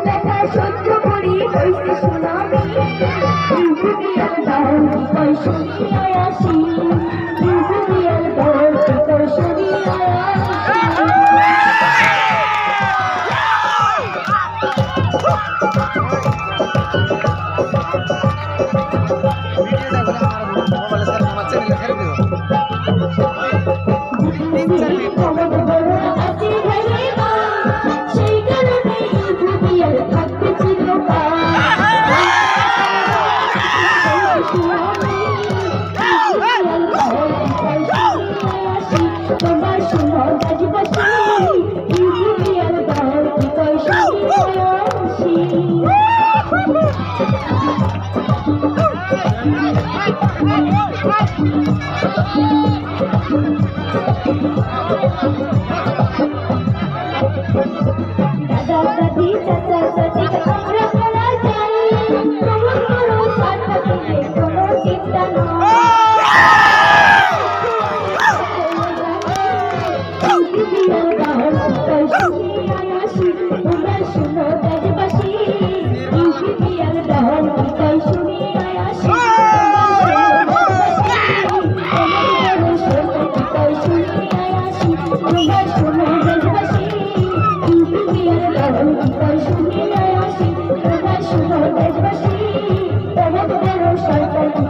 ব্যথা সহ্য করি হইছে সুনামি ইউবিয়াল দাও কি কই শুনিয়া আসি ইউবিয়াল দাও কি কই শুনিয়া তোমার শুনো গাজবাসী ইউবিয়াল দাও কি কই শুনিয়া আসি দাদা দাদি চাচা চাচি আমরা খেলা যাই তোমার করো সাথে দিলে কোনো চিন্তা নয় ইউবিয়াল দাও কি কই শুনিয়া আসি তোমার শুনো গাজবাসী ইউবিয়াল দাও কি কই শুনিয়া আসি তোমার শুনো গাজবাসী ইউবিয়াল দাও কি কই শুনিয়া আসি তোমার শুনো গাজবাসী তোমার বড় সরকার কি